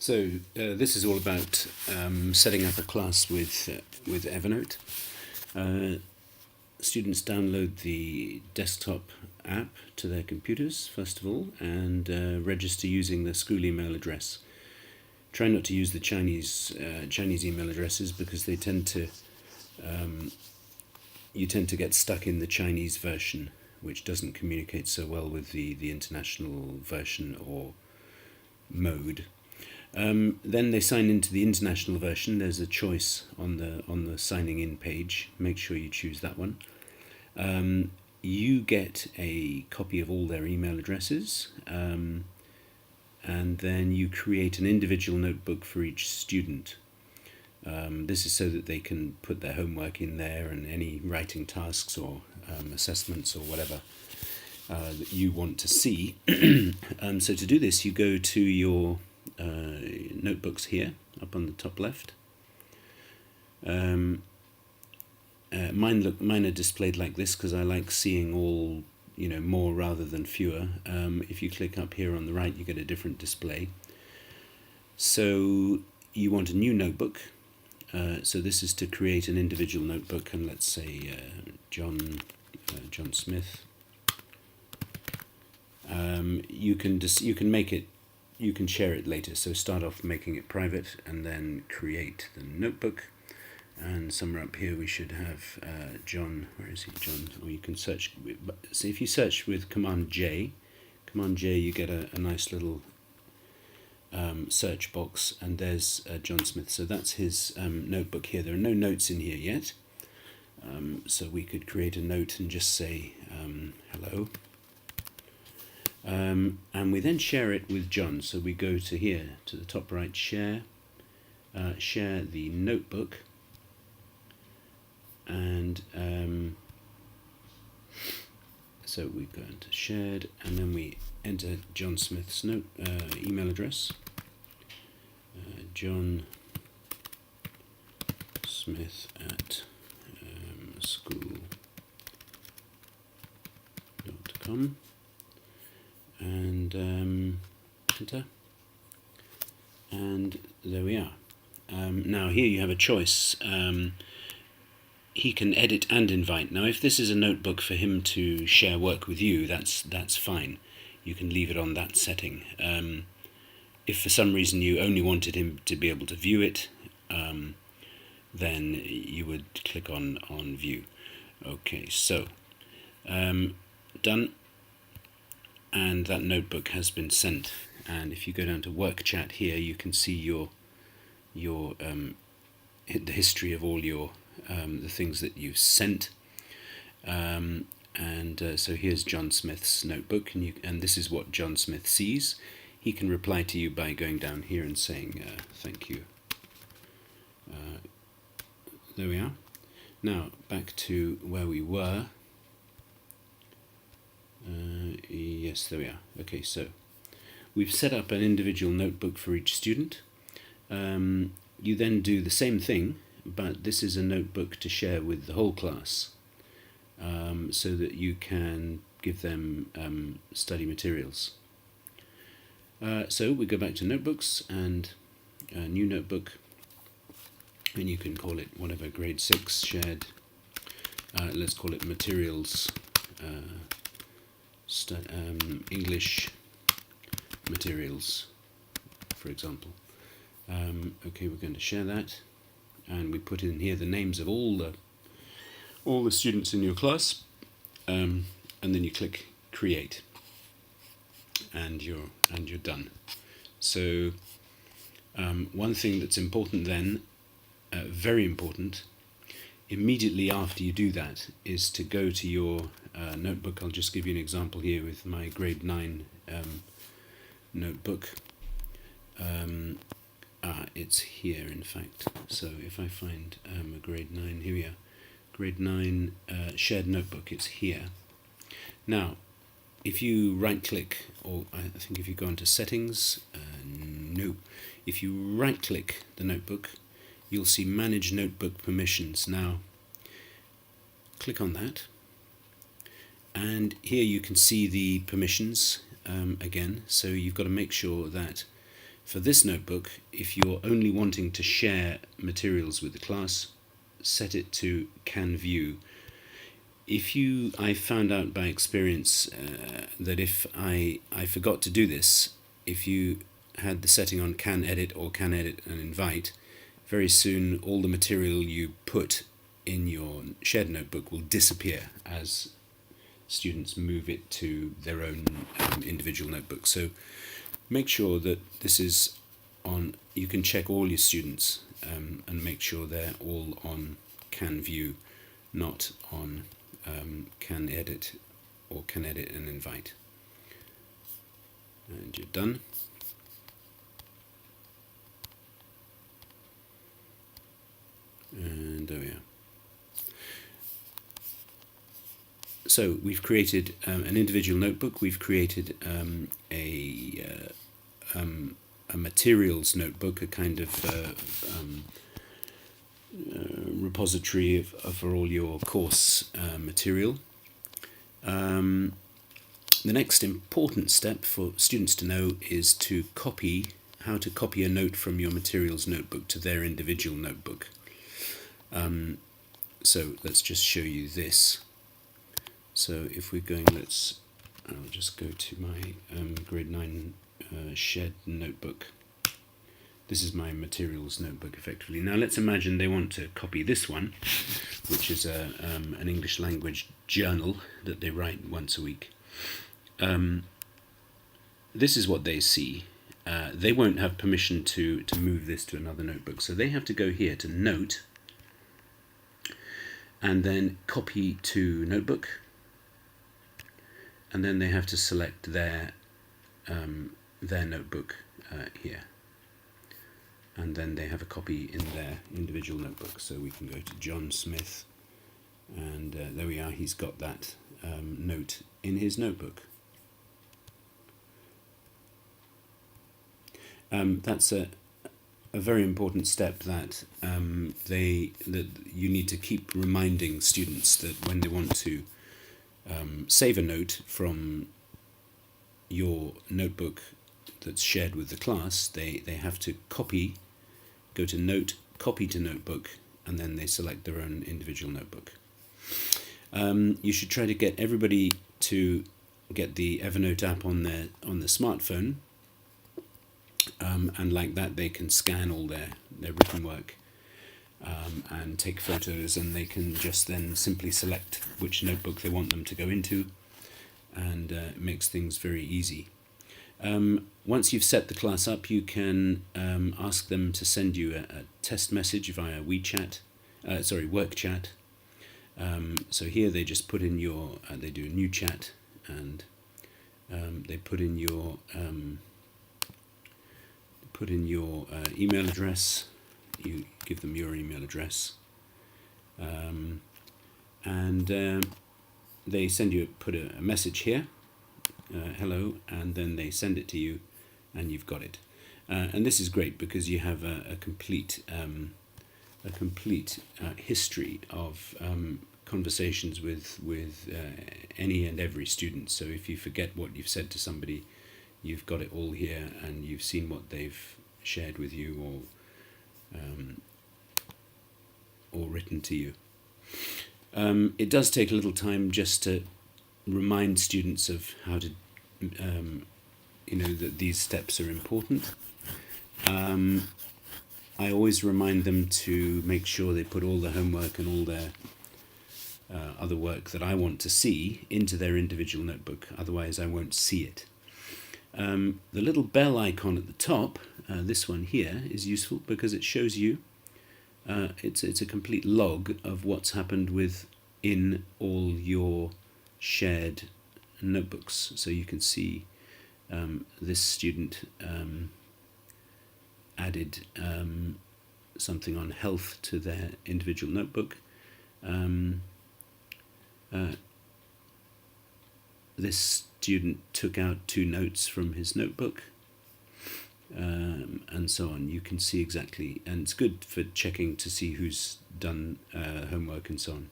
This is all about setting up a class with Evernote. Students download the desktop app to their computers first of all, and register using the school email address. Try not to use the Chinese email addresses because they tend to you tend to get stuck in the Chinese version, which doesn't communicate so well with the international version or mode. Then they sign into the international version. There's a choice on the signing in page. Make sure you choose that one. You get a copy of all their email addresses, and then you create an individual notebook for each student. This is so that they can put their homework in there and any writing tasks or assessments or whatever that you want to see. So to do this, you go to your notebooks here, up on the top left. Mine are displayed like this because I like seeing all, more rather than fewer. If you click up here on the right, you get a different display. So you want a new notebook. So this is to create an individual notebook, and let's say John Smith. You can make it. You can share it later. So start off making it private, and then create the notebook. And somewhere up here we should have John. Where is he? John. Or you can search. So if you search with Command J, you get a nice little search box, and there's John Smith. So that's his notebook here. There are no notes in here yet. So we could create a note and just say hello. And we then share it with John. So we go to here, to the top right, share the notebook, and so we go into shared, and then we enter John Smith's email address. John Smith at school.com. And enter, and there we are. Now here you have a choice. He can edit and invite. Now if this is a notebook for him to share work with you, that's fine. You can leave it on that setting. If for some reason you only wanted him to be able to view it, then you would click on view. Okay, so done. And that notebook has been sent. And if you go down to work chat here, you can see your the history of all your the things that you've sent. So here's John Smith's notebook, and this is what John Smith sees. He can reply to you by going down here and saying thank you. There we are. Now back to where we were. Yes, there we are. Okay, so we've set up an individual notebook for each student. You then do the same thing, but this is a notebook to share with the whole class, so that you can give them study materials. So we go back to notebooks and a new notebook, and you can call it whatever, grade 6 shared. Let's call it materials. English materials, for example. Okay, we're going to share that, and we put in here the names of all the students in your class, and then you click create, and you're done. So one thing that's important then, very important, immediately after you do that, is to go to your notebook. I'll just give you an example here with my grade 9 notebook. It's here, in fact. So if I find a grade 9, here we are, grade 9 shared notebook, it's here. Now, if you right-click, or I think if you go into settings, no. If you right-click the notebook, you'll see Manage Notebook Permissions. Now, click on that, and here you can see the permissions again. So you've got to make sure that For this notebook, if you're only wanting to share materials with the class, set it to Can View. I found out by experience that if I forgot to do this, if you had the setting on Can Edit or Can Edit and Invite, very soon all the material you put in your shared notebook will disappear as students move it to their own individual notebook. So make sure that this is on, you can check all your students and make sure they're all on Can View, not on Can Edit or Can Edit and Invite. And you're done. And there we are. So we've created an individual notebook. We've created a materials notebook, a kind of repository for all your course material. The next important step for students to know is to how to copy a note from your materials notebook to their individual notebook. So let's just show you this. So if we're going, I'll just go to my grade 9 shared notebook. This is my materials notebook effectively. Now let's imagine they want to copy this one, which is an English language journal that they write once a week. This is what they see. They won't have permission to move this to another notebook, so they have to go here to Note and then Copy to Notebook, and then they have to select their notebook here, and then they have a copy in their individual notebook. So we can go to John Smith, and there we are, he's got that note in his notebook. That's a very important step that you need to keep reminding students that when they want to save a note from your notebook that's shared with the class, they have to go to Note, Copy to Notebook, and then they select their own individual notebook. You should try to get everybody to get the Evernote app on their smartphone, and like that they can scan all their written work and take photos, and they can just then simply select which notebook they want them to go into, and it makes things very easy. Once you've set the class up, you can ask them to send you a test message via work chat. So here they just put in they do a new chat, and they put in your email address. You give them your email address, and they put a message here, hello, and then they send it to you, and you've got it. And this is great because you have a complete history of conversations with any and every student. So if you forget what you've said to somebody, you've got it all here, and you've seen what they've shared with you or written to you. It does take a little time just to remind students of how to, that these steps are important. I always remind them to make sure they put all their homework and all their other work that I want to see into their individual notebook, otherwise I won't see it. The little bell icon at the top, this one here, is useful because it shows you, it's a complete log of what's happened within all your shared notebooks. So you can see this student added something on health to their individual notebook. This student took out 2 notes from his notebook, and so on. You can see exactly, and it's good for checking to see who's done homework and so on.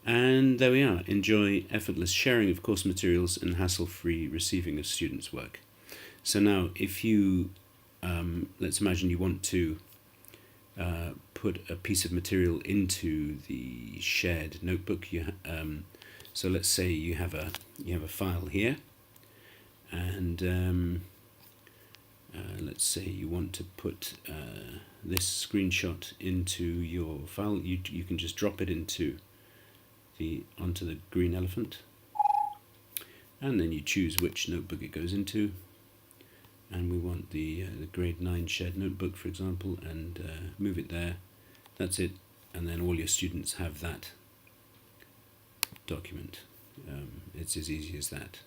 And there we are. Enjoy effortless sharing of course materials and hassle-free receiving of students' work. So now if you, let's imagine you want to put a piece of material into the shared notebook. So let's say you have a file here, and let's say you want to put this screenshot into your file. You can just drop it onto the green elephant, and then you choose which notebook it goes into. And we want the grade 9 shared notebook, for example, and move it there. That's it, and then all your students have that document. It's as easy as that.